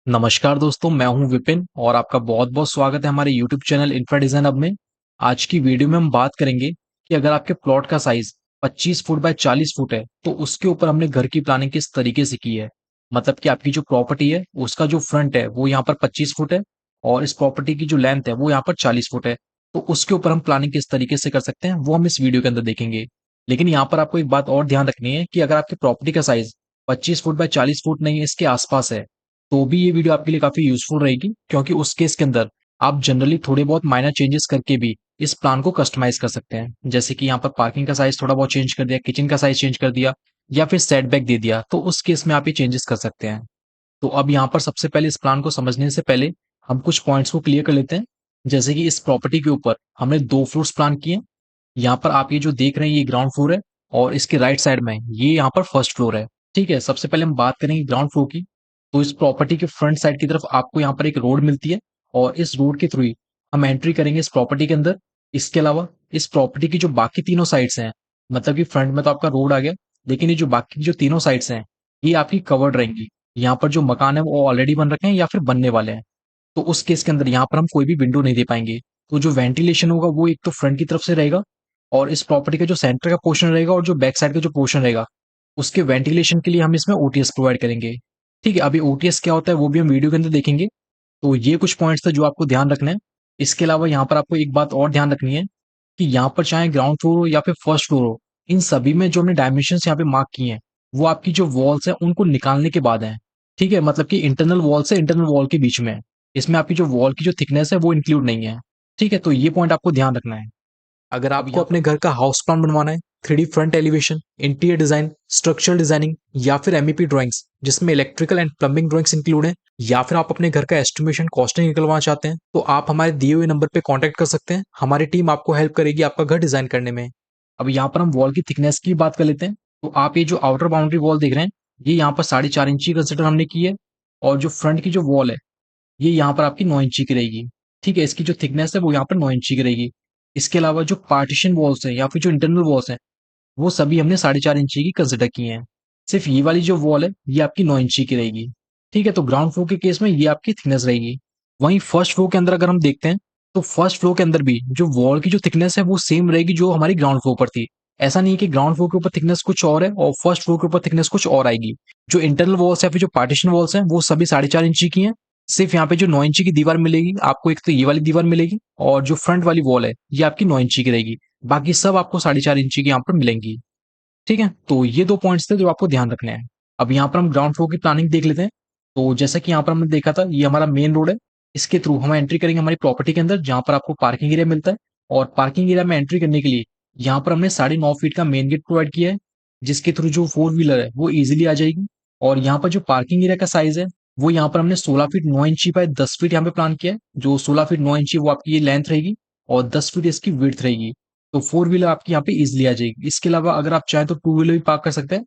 नमस्कार दोस्तों, मैं हूं विपिन और आपका बहुत-बहुत स्वागत है हमारे YouTube channel infra design hub में। आज की वीडियो में हम बात करेंगे कि अगर आपके प्लॉट का साइज़ 25 फुट बाय 40 फुट है, तो उसके ऊपर हमने घर की प्लानिंग किस तरीके से की है। मतलब कि आपकी जो प्रॉपर्टी है, उसका जो फ्रंट है, वो यहाँ पर 25 फुट है और इस प्रॉपर्टी की जो लेंथ है, वो यहाँ पर 40 फुट है। तो उसके ऊपर हम प्लानिंग किस तरीके से कर सकते हैं, वो हम इस वीडियो के अंदर देखेंगे। लेकिन यहाँ पर आपको एक बात और ध्यान रखनी है कि अगर आपकी प्रॉपर्टी का साइज़ 25 फुट बाय 40 फुट नहीं है, इसके आस-पास है, तो भी ये वीडियो आपके लिए काफ़ी यूज़फुल रहेगी, क्योंकि उस केस के अंदर आप जनरली थोड़े बहुत माइनर चेंजेस करके भी इस प्लान को कस्टमाइज़ कर सकते हैं। जैसे कि यहाँ पर पार्किंग का साइज़ थोड़ा बहुत चेंज कर दिया, किचन का साइज़ चेंज कर दिया या फिर सेटबैक दे दिया, तो उस केस में आप ये चेंजेस कर सकते हैं। तो अब यहाँ पर सबसे पहले इस प्लान को समझने से पहले हम कुछ पॉइंट्स को क्लियर कर लेते हैं। जैसे कि इस प्रॉपर्टी के ऊपर हमने 2 फ्लोर्स प्लान किए हैं। यहाँ पर आप ये जो देख रहे हैं, ये ग्राउंड फ्लोर है और इसके राइट साइड में ये यहाँ पर फर्स्ट फ्लोर है। ठीक है, सबसे पहले हम बात करेंगे ग्राउंड फ्लोर की। तो इस प्रॉपर्टी के फ्रंट साइड की तरफ आपको यहाँ पर एक रोड मिलती है और इस रोड के थ्रू ही हम एंट्री करेंगे इस प्रॉपर्टी के अंदर। इसके अलावा इस प्रॉपर्टी की जो बाकी तीनों साइड्स हैं, मतलब कि फ्रंट में तो आपका रोड आ गया, लेकिन ये जो बाकी की जो तीनों साइड्स हैं, ये आपकी कवर्ड रहेंगी। यहाँ पर जो मकान है वो ऑलरेडी बन रखे हैं या फिर बनने वाले हैं। तो उस केस के अंदर यहाँ पर हम कोई भी विंडो नहीं दे पाएंगे। तो जो वेंटिलेशन होगा वो एक तो फ्रंट की तरफ से रहेगा और इस प्रॉपर्टी का जो सेंटर का पोर्शन रहेगा और जो बैक साइड का जो पोर्शन रहेगा, उसके वेंटिलेशन के लिए हम इसमें ओटीएस प्रोवाइड करेंगे। ठीक है, अभी ओटीएस क्या होता है वो भी हम वीडियो के अंदर देखेंगे। तो ये कुछ पॉइंट्स थे जो आपको ध्यान रखना है। इसके अलावा यहाँ पर आपको एक बात और ध्यान रखनी है कि यहाँ पर चाहे ग्राउंड फ्लोर हो या फिर फर्स्ट फ्लोर हो, इन सभी में जो हमने डायमेंशंस यहाँ पे मार्क किए हैं, वो आपकी जो वॉल्स हैं उनको निकालने के बाद हैं। ठीक है, मतलब कि इंटरनल वॉल से इंटरनल वॉल के बीच में है। इसमें आपकी जो वॉल की जो थिकनेस है वो इंक्लूड नहीं है। ठीक है, तो ये पॉइंट आपको ध्यान रखना है। अगर अब आपको यहाँ पर अपने घर का हाउस प्लान बनवाना है, 3D front elevation, interior design, structural designing या फिर एमईपी ड्राइंग्स जिसमें electrical and plumbing drawings include हैं, या फिर आप अपने घर का एस्टिमेशन कॉस्टिंग निकलवाना चाहते हैं, तो आप हमारे दिए हुए नंबर पे कांटेक्ट कर सकते हैं। हमारी टीम आपको हेल्प करेगी आपका घर डिजाइन करने में। अब यहाँ पर हम वॉल की थिकनेस की बात कर लेते हैं। तो आप ये जो आउटर बाउंड्री वॉल देख रहे हैं, ये यहाँ पर 4.5 इंची कंसिडर हमने की है और जो फ्रंट की जो वॉल है, ये यहाँ पर आपकी 9 इंची की रहेगी। ठीक है, इसकी जो थिकनेस है वो यहाँ पर 9 इंची की रहेगी। इसके अलावा जो पार्टीशन वॉल्स हैं या फिर जो इंटरनल वॉल्स हैं, वो सभी हमने 4.5 इंची की कंसिडर की हैं। सिर्फ ये वाली जो वॉल है, ये आपकी 9 इंची की रहेगी। ठीक है, तो ग्राउंड फ्लोर के केस में ये आपकी थिकनेस रहेगी। वहीं फर्स्ट फ्लोर के अंदर अगर हम देखते हैं, तो फर्स्ट फ्लोर के अंदर भी जो वॉल की जो थिकनेस है वो सेम रहेगी जो हमारी ग्राउंड फ्लोर पर थी। ऐसा नहीं है कि ग्राउंड फ्लोर के ऊपर थिकनेस कुछ और है और फर्स्ट फ्लोर के ऊपर थिकनेस कुछ और आएगी। जो इंटरनल वॉल्स या फिर जो पार्टीशन वॉल्स हैं, वो सभी 4.5 इंची की हैं। सिर्फ यहाँ पे जो 9 इंची की दीवार मिलेगी आपको, एक तो ये वाली दीवार मिलेगी और जो फ्रंट वाली वॉल है, ये आपकी 9 इंची की रहेगी। बाकी सब आपको 4.5 इंची की यहाँ पर मिलेंगी। ठीक है, तो ये 2 पॉइंट्स थे जो आपको ध्यान रखने हैं। अब यहाँ पर हम ग्राउंड फ्लोर की प्लानिंग देख लेते हैं। तो जैसा कि यहाँ पर हमने देखा था, ये हमारा मेन रोड है। इसके थ्रू हम एंट्री करेंगे हमारी प्रॉपर्टी के अंदर, जहाँ पर आपको पार्किंग एरिया मिलता है और पार्किंग एरिया में एंट्री करने के लिए यहाँ पर हमने 9.5 फीट का मेन गेट प्रोवाइड किया है, जिसके थ्रू जो 4 व्हीलर है वो ईज़िली आ जाएगी। और यहाँ पर जो पार्किंग एरिया का साइज़ है, वो यहाँ पर हमने 16 फीट 9 इंची बाय 10 फीट यहाँ पे प्लान किया है। जो 16 फीट 9 इंची वो आपकी ये लेंथ रहेगी और 10 फीट इसकी विड्थ रहेगी। तो 4 व्हीलर आपकी यहाँ पे ईज़िली आ जाएगी। इसके अलावा अगर आप चाहें तो 2 व्हीलर भी पार्क कर सकते हैं।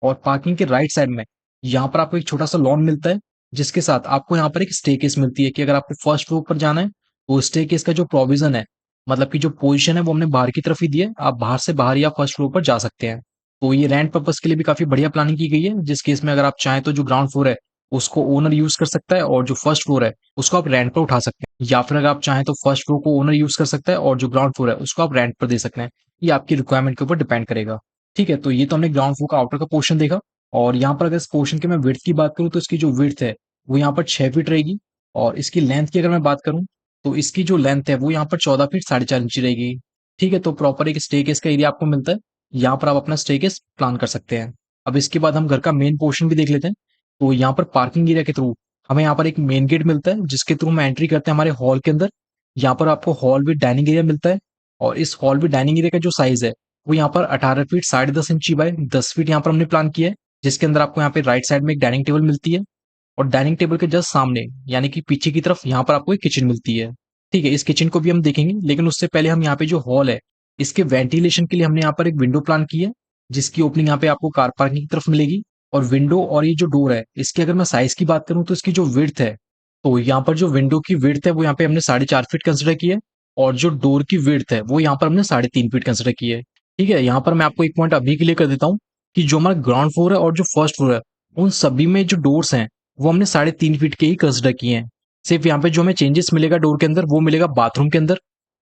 और पार्किंग के राइट साइड में यहाँ पर आपको एक छोटा-सा लॉन मिलता है, जिसके साथ आपको यहाँ पर एक स्टेयरकेस मिलती है कि अगर आपको फर्स्ट फ्लोर पर जाना है, तो स्टेयरकेस का जो प्रोविज़न है, मतलब कि जो पोज़ीशन है वो हमने बाहर की तरफ ही दी है। आप बाहर से बाहर या फर्स्ट फ्लोर पर जा सकते हैं। तो ये रेंट पर्पज़ के लिए भी काफ़ी बढ़िया प्लानिंग की गई है, जिस केस में अगर आप चाहें तो जो ग्राउंड फ्लोर है, उसको ओनर यूज़ कर सकता है और जो फर्स्ट फ्लोर है, उसको आप रेंट पर उठा सकते हैं। या फिर अगर आप चाहें तो फर्स्ट फ्लोर को ओनर यूज़ कर सकता है और जो ग्राउंड फ्लोर है, उसको आप रेंट पर दे सकते हैं। ये आपकी रिक्वायरमेंट के ऊपर डिपेंड करेगा। ठीक है, तो ये तो हमने ग्राउंड फ्लोर का आउटर का पोर्शन देखा। और यहाँ पर अगर इस पोर्शन की मैं विड्थ की बात करूँ, तो इसकी जो विड्थ है वो यहाँ पर 6 फीट रहेगी और इसकी लेंथ की अगर मैं बात करूँ, तो इसकी जो लेंथ है वो यहाँ पर 14 फीट 4.5 इंची रहेगी। ठीक है, तो प्रॉपर एक स्टेयरकेस का एरिया आपको मिलता है। यहाँ पर आप अपना स्टेयरकेस प्लान कर सकते हैं। अब इसके बाद हम घर का मेन पोर्शन भी देख लेते हैं। तो यहाँ पर पार्किंग एरिया के थ्रू हमें यहाँ पर एक मेन गेट मिलता है, जिसके थ्रू हम एंट्री करते हैं हमारे हॉल के अंदर। यहाँ पर आपको हॉल विद डाइनिंग एरिया मिलता है और इस हॉल विद डाइनिंग एरिया का जो साइज है, वो यहाँ पर 18 फीट 10.5 इंची बाय 10 फीट यहाँ पर हमने प्लान किया है। जिसके अंदर आपको यहाँ पे राइट साइड में एक डाइनिंग टेबल मिलती है और डाइनिंग टेबल के जस्ट सामने, यानी कि पीछे की तरफ, यहाँ पर आपको एक किचन मिलती है। ठीक है, इस किचन को भी हम देखेंगे, लेकिन उससे पहले हम यहाँ पे जो हॉल है, इसके वेंटिलेशन के लिए हमने यहाँ पर एक विंडो प्लान की है, जिसकी ओपनिंग यहाँ पे आपको कार पार्किंग की तरफ मिलेगी। और विंडो और ये जो डोर है, इसकी अगर मैं साइज की बात करूँ, तो इसकी जो विड्थ है, तो यहाँ पर जो विंडो की विड्थ है वो यहाँ पे हमने 4.5 फीट कंसिडर की है और जो डोर की विड्थ है वो यहाँ पर हमने 3.5 फीट कंसिडर की है। ठीक है, यहाँ पर मैं आपको एक पॉइंट अभी क्लियर कर देता हूँ कि जो हमारा ग्राउंड फ्लोर है और जो फर्स्ट फ्लोर है, उन सभी में जो डोर्स हैं, वो हमने 3.5 फीट के ही कंसिडर किए हैं। सिर्फ यहाँ पे जो हमें चेंजेस मिलेगा डोर के अंदर वो मिलेगा बाथरूम के अंदर।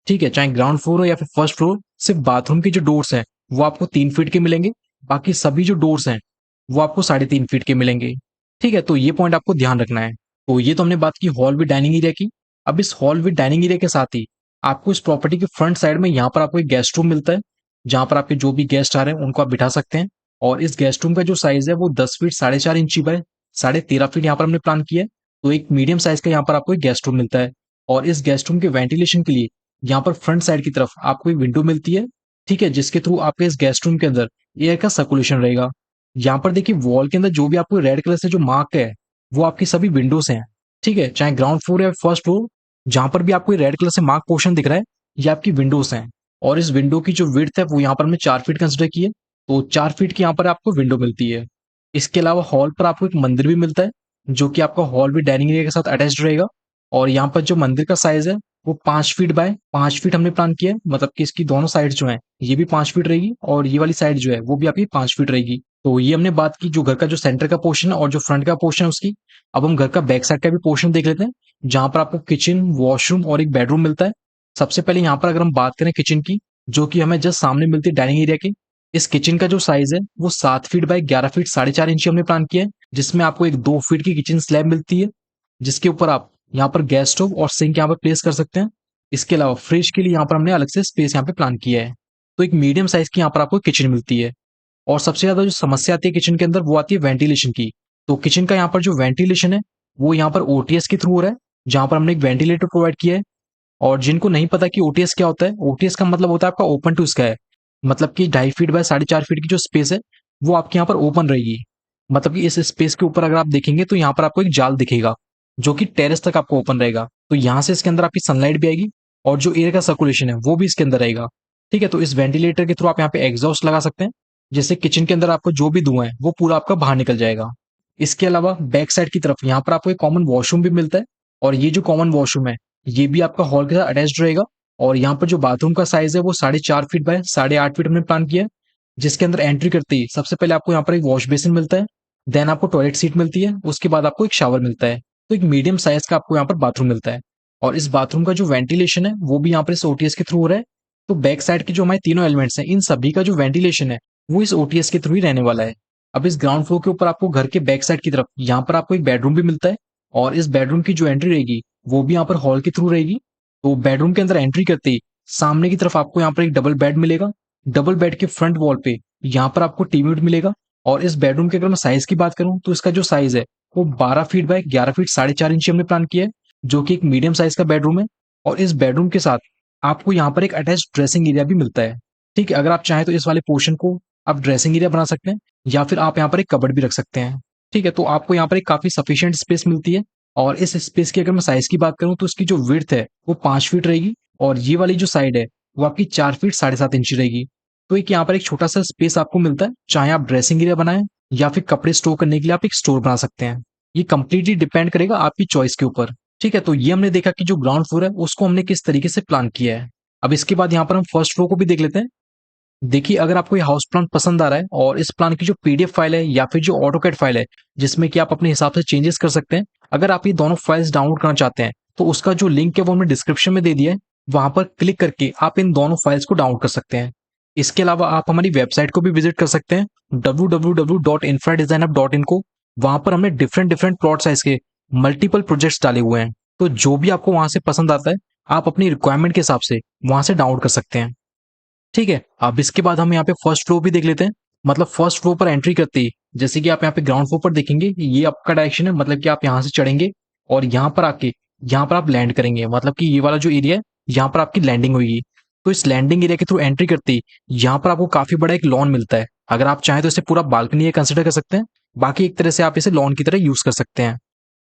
ठीक है, चाहे ग्राउंड फ्लोर हो या फिर फर्स्ट फ्लोर, सिर्फ बाथरूम के जो डोर्स हैं वो आपको 3 फीट के मिलेंगे। बाकी सभी जो डोर्स हैं वो आपको 3.5 फीट के मिलेंगे। ठीक है, तो ये पॉइंट आपको ध्यान रखना है। तो ये तो हमने बात की हॉल विद डाइनिंग एरिया की। अब इस हॉल विद डाइनिंग एरिया के साथ ही आपको इस प्रॉपर्टी के फ्रंट साइड में यहाँ पर आपको एक गेस्ट रूम मिलता है, जहाँ पर आपके जो भी गेस्ट आ रहे हैं उनको आप बिठा सकते हैं। और इस गेस्ट रूम का जो साइज है वो 10 फीट 4.5 इंची बाय 13.5 फीट यहाँ पर हमने प्लान किया है। तो एक मीडियम साइज का यहाँ पर आपको एक गेस्ट रूम मिलता है। और इस गेस्ट रूम के वेंटिलेशन के लिए यहाँ पर फ्रंट साइड की तरफ आपको एक विंडो मिलती है। ठीक है, जिसके थ्रू आपके इस गेस्ट रूम के अंदर एयर का सर्कुलेशन रहेगा। यहाँ पर देखिए वॉल के अंदर जो भी आपको रेड कलर से जो मार्क है वो आपकी सभी विंडोज हैं। ठीक है, चाहे ग्राउंड फ्लोर या फर्स्ट फ्लोर, जहां पर भी आपको रेड कलर से मार्क पोर्शन दिख रहा है ये आपकी विंडोज हैं। और इस विंडो की जो विड्थ है वो यहाँ पर हमने 4 फीट कंसिडर की है। तो 4 फीट की यहाँ पर आपको विंडो मिलती है। इसके अलावा हॉल पर आपको एक मंदिर भी मिलता है, जो कि आपका हॉल भी डाइनिंग एरिया के साथ अटैच्ड रहेगा। और यहाँ पर जो मंदिर का साइज है वो 5 फीट बाय 5 फीट हमने प्लान किया है। मतलब कि इसकी दोनों साइड जो है ये भी 5 फीट रहेगी और ये वाली साइड जो है वो भी आपकी 5 फीट रहेगी। तो ये हमने बात की जो घर का जो सेंटर का पोर्शन है और जो फ्रंट का पोर्शन है उसकी। अब हम घर का बैक साइड का भी पोर्शन देख लेते हैं, जहां पर आपको किचन, वॉशरूम और एक बेडरूम मिलता है। सबसे पहले यहाँ पर अगर हम बात करें किचन की, जो कि हमें जस्ट सामने मिलती है डाइनिंग एरिया की। इस किचन का जो साइज है वो 7 फीट बाय 11 फीट 4.5 इंची हमने प्लान किया है, जिसमें आपको एक 2 फीट की किचन स्लैब मिलती है, जिसके ऊपर आप यहाँ पर गैस स्टोव और सिंक यहाँ पर प्लेस कर सकते हैं। इसके अलावा फ्रिज के लिए यहाँ पर हमने अलग से स्पेस यहाँ पे प्लान किया है। तो एक मीडियम साइज की यहाँ पर आपको किचन मिलती है। और सबसे ज्यादा जो समस्या आती है किचन के अंदर वो आती है वेंटिलेशन की। तो किचन का यहाँ पर जो वेंटिलेशन है वो यहाँ पर ओटीएस के थ्रू हो रहा है, जहां पर हमने एक वेंटिलेटर प्रोवाइड किया है। और जिनको नहीं पता कि ओटीएस क्या होता है, ओटीएस का मतलब होता है आपका ओपन टू स्काई। मतलब कि 2.5 फीट बाय 4.5 फीट की जो स्पेस है वो आपके यहाँ पर ओपन रहेगी। मतलब कि इस स्पेस के ऊपर अगर आप देखेंगे तो यहाँ पर आपको एक जाल दिखेगा, जो कि टेरेस तक आपको ओपन रहेगा। तो यहाँ से इसके अंदर आपकी सनलाइट भी आएगी और जो एयर का सर्कुलेशन है वो भी इसके अंदर रहेगा। ठीक है, तो इस वेंटिलेटर के थ्रू आप यहाँ पे एग्जॉस्ट लगा सकते हैं, जिससे किचन के अंदर आपको जो भी धुआं है वो पूरा आपका बाहर निकल जाएगा। इसके अलावा बैक साइड की तरफ यहाँ पर आपको एक कॉमन वॉशरूम भी मिलता है। और ये जो कॉमन वॉशरूम है ये भी आपका हॉल के साथ अटैच्ड रहेगा। और यहाँ पर जो बाथरूम का साइज है वो 4.5 फीट बाय 8.5 फीट हमने प्लान किया है, जिसके अंदर एंट्री करते ही सबसे पहले आपको यहाँ पर एक वॉश बेसिन मिलता है। देन आपको टॉयलेट सीट मिलती है, उसके बाद आपको एक शावर मिलता है। तो एक मीडियम साइज का आपको यहाँ पर बाथरूम मिलता है। और इस बाथरूम का जो वेंटिलेशन है वो भी यहाँ पर इस ओटीएस के थ्रू हो रहा है। तो बैक साइड के जो हमारे तीनों एलिमेंट्स हैं इन सभी का जो वेंटिलेशन है वो इस ओटीएस के थ्रू ही रहने वाला है। अब इस ग्राउंड फ्लोर के ऊपर आपको घर के बैक साइड की तरफ यहाँ पर आपको एक बेडरूम भी मिलता है। और इस बेडरूम की जो एंट्री रहेगी वो भी यहाँ पर हॉल के थ्रू रहेगी। तो बेडरूम के अंदर एंट्री करते ही सामने की तरफ आपको यहाँ पर एक डबल बेड मिलेगा। डबल बेड के फ्रंट वॉल पे यहाँ पर आपको टीवी यूनिट मिलेगा। और इस बेडरूम के अगर मैं साइज की बात करूं तो इसका जो साइज है वो 12 फीट बाय 11 फीट 4.5 इंची हमने प्लान किया है, जो कि एक मीडियम साइज का बेडरूम है। और इस बेडरूम के साथ आपको यहाँ पर एक अटैच ड्रेसिंग एरिया भी मिलता है। ठीक है, अगर आप चाहें तो इस वाले पोर्शन को आप ड्रेसिंग एरिया बना सकते हैं, या फिर आप यहाँ पर एक कबर्ड भी रख सकते हैं। ठीक है, तो आपको यहाँ पर एक काफी सफिशियंट स्पेस मिलती है। और इस स्पेस की अगर मैं साइज की बात करूं तो इसकी जो विड्थ है वो 5 फीट रहेगी। और ये वाली जो साइड है वो आपकी 4 फीट 7.5 इंची रहेगी। तो एक यहाँ पर एक छोटा सा स्पेस आपको मिलता है, चाहे आप ड्रेसिंग एरिया बनाएं या फिर कपड़े स्टोर करने के लिए आप एक स्टोर बना सकते हैं। ये कंप्लीटली डिपेंड करेगा आपकी चॉइस के ऊपर। ठीक है, तो ये हमने देखा कि जो ग्राउंड फ्लोर है उसको हमने किस तरीके से प्लान किया है। अब इसके बाद यहाँ पर हम फर्स्ट फ्लोर को भी देख लेते हैं। देखिए, अगर आपको ये हाउस प्लान पसंद आ रहा है और इस प्लान की जो पीडीएफ फाइल है या फिर जो ऑटोकैड फाइल है जिसमें कि आप अपने हिसाब से चेंजेस कर सकते हैं, अगर आप ये दोनों फाइल्स डाउनलोड करना चाहते हैं तो उसका जो लिंक है वो हमने डिस्क्रिप्शन में दे दिया है। वहां पर क्लिक करके आप इन दोनों फाइल्स को डाउनलोड कर सकते हैं। इसके अलावा आप हमारी वेबसाइट को भी विजिट कर सकते हैं www.infradesignup.in को। वहां पर हमने डिफरेंट डिफरेंट प्लॉट साइज के मल्टीपल प्रोजेक्ट्स डाले हुए हैं। तो जो भी आपको वहां से पसंद आता है आप अपनी रिक्वायरमेंट के हिसाब से वहां से डाउनलोड कर सकते हैं। ठीक है, अब इसके बाद हम यहाँ पे फर्स्ट फ्लोर भी देख लेते हैं। मतलब फर्स्ट फ्लोर पर एंट्री करते ही जैसे कि आप यहाँ पे ग्राउंड फ्लोर पर देखेंगे कि ये आपका डायरेक्शन है, मतलब कि आप यहाँ से चढ़ेंगे और यहाँ पर आके यहाँ पर आप लैंड करेंगे। मतलब कि ये वाला जो एरिया है यहाँ पर आपकी लैंडिंग होगी। तो इस लैंडिंग एरिया के थ्रू एंट्री करते ही यहाँ पर आपको काफी बड़ा एक लॉन मिलता है। अगर आप चाहें तो इसे पूरा बालकनी कंसिडर कर सकते हैं, बाकी एक तरह से आप इसे लॉन की तरह यूज कर सकते हैं।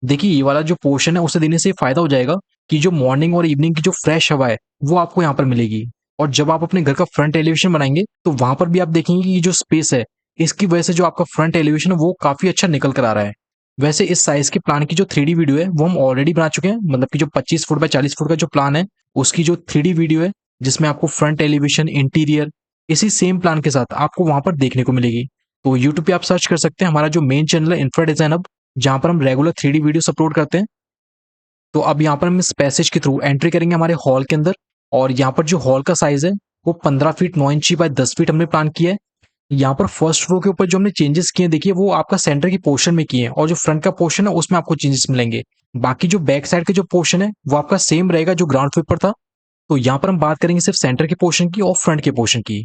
देखिए, ये वाला जो पोर्शन है उसे देने से फायदा हो जाएगा कि जो मॉर्निंग और इवनिंग की जो फ्रेश हवा है वो आपको यहाँ पर मिलेगी। और जब आप अपने घर का फ्रंट एलिवेशन बनाएंगे तो वहां पर भी आप देखेंगे कि ये जो स्पेस है इसकी वजह से जो आपका फ्रंट एलिवेशन है वो काफी अच्छा निकल कर आ रहा है। वैसे इस साइज के प्लान की जो 3D वीडियो है वो हम ऑलरेडी बना चुके हैं। मतलब कि जो 25 फुट बाय 40 फुट का जो प्लान है उसकी जो 3D वीडियो है जिसमें आपको फ्रंट एलिवेशन, इंटीरियर इसी सेम प्लान के साथ आपको वहां पर देखने को मिलेगी। तो यूट्यूब पे आप सर्च कर सकते हैं, हमारा जो मेन चैनल है इंफ्रा डिजाइन हब, जहाँ पर हम रेगुलर 3D वीडियोस अपलोड करते हैं। तो अब यहाँ पर हम इस पैसेज के थ्रू एंट्री करेंगे हमारे हॉल के अंदर, और यहाँ पर जो हॉल का साइज है वो 15 फीट 9 इंची बाय 10 फीट हमने प्लान किया है। यहाँ पर फर्स्ट फ्लोर के ऊपर जो हमने चेंजेस किए हैं, देखिए वो आपका सेंटर की पोर्शन में किए हैं, और जो फ्रंट का पोर्शन है उसमें आपको चेंजेस मिलेंगे। बाकी जो बैक साइड का जो पोर्शन है वो आपका सेम रहेगा जो ग्राउंड फ्लोर पर था। तो यहाँ पर हम बात करेंगे सिर्फ सेंटर के पोर्शन की और फ्रंट के पोर्शन की।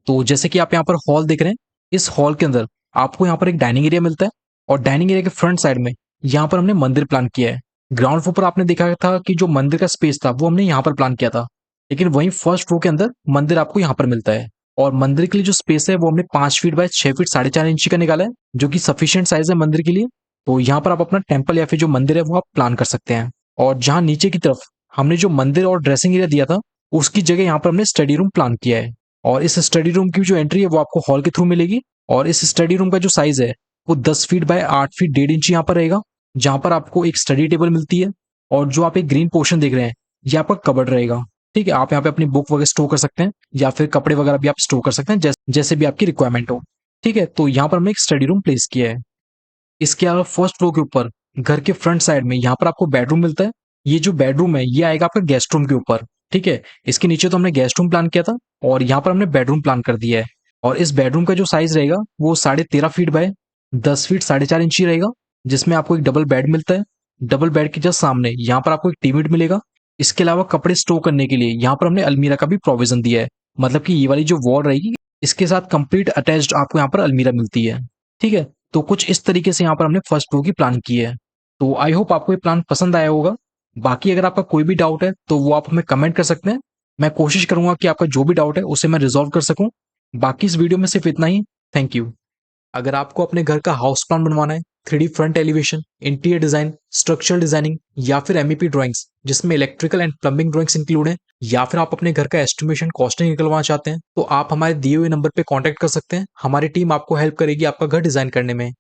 तो जैसे कि आप यहाँ पर हॉल देख रहे हैं, इस हॉल के अंदर आपको यहाँ पर एक डाइनिंग एरिया मिलता है, और डाइनिंग एरिया के फ्रंट साइड में यहाँ पर हमने मंदिर प्लान किया है। ग्राउंड फ्लोर पर आपने देखा था कि जो मंदिर का स्पेस था वो हमने यहाँ पर प्लान किया था, लेकिन वहीं फर्स्ट फ्लोर के अंदर मंदिर आपको यहाँ पर मिलता है। और मंदिर के लिए जो स्पेस है वो हमने 5 फीट बाय 6 फीट 4.5 इंची का निकाला है, जो कि सफिशियंट साइज है मंदिर के लिए। तो यहाँ पर आप अपना टेम्पल या फिर जो मंदिर है वो आप प्लान कर सकते हैं। और जहाँ नीचे की तरफ हमने जो मंदिर और ड्रेसिंग एरिया दिया था, उसकी जगह यहाँ पर हमने स्टडी रूम प्लान किया है। और इस स्टडी रूम की जो एंट्री है वो आपको हॉल के थ्रू मिलेगी। और इस स्टडी रूम का जो साइज है वो 10 फीट बाय 8 फीट 1.5 इंच यहाँ पर रहेगा, जहाँ पर आपको एक स्टडी टेबल मिलती है। और जो आप एक ग्रीन पोर्शन देख रहे हैं, ये आपका कबर्ड रहेगा। ठीक है, आप यहाँ पे अपनी बुक वगैरह स्टोर कर सकते हैं, या फिर कपड़े वगैरह भी आप स्टोर कर सकते हैं, जैसे भी आपकी रिक्वायरमेंट हो। ठीक है, तो यहाँ पर हमने एक स्टडी रूम प्लेस किया है। इसके अलावा फर्स्ट फ्लोर के ऊपर घर के फ्रंट साइड में यहाँ पर आपको बेडरूम मिलता है। ये जो बेडरूम है ये आएगा आपका गेस्ट रूम के ऊपर। ठीक है, इसके नीचे तो हमने गेस्ट रूम प्लान किया था, और यहाँ पर हमने बेडरूम प्लान कर दिया है। और इस बेडरूम का जो साइज रहेगा वो 13.5 फीट बाय 10 फीट 4.5 इंची रहेगा, जिसमें आपको एक डबल बेड मिलता है। डबल बेड के जस्ट सामने यहाँ पर आपको एक टीवी मिलेगा। इसके अलावा कपड़े स्टोर करने के लिए यहाँ पर हमने अलमीरा का भी प्रोविजन दिया है, मतलब कि ये वाली जो वॉल रहेगी इसके साथ कंप्लीट अटैच्ड आपको यहाँ पर अलमीरा मिलती है। ठीक है, तो कुछ इस तरीके से यहाँ पर हमने फर्स्ट फ्लोर की प्लान की है। तो आई होप आपको ये प्लान पसंद आया होगा। बाकी अगर आपका कोई भी डाउट है तो वो आप हमें कमेंट कर सकते हैं। मैं कोशिश करूंगा कि आपका जो भी डाउट है उसे मैं रिजॉल्व कर सकूं। बाकी इस वीडियो में सिर्फ इतना ही। Thank you. अगर आपको अपने घर का हाउस प्लान बनवाना है, 3D front elevation, interior design, structural designing या फिर MEP ड्राइंग्स जिसमें electrical and plumbing drawings include है, या फिर आप अपने घर का एस्टिमेशन कॉस्टिंग निकलवाना चाहते हैं, तो आप हमारे दिए हुए नंबर पे कांटेक्ट कर सकते हैं। हमारी टीम आपको हेल्प करेगी आपका घर डिजाइन करने में।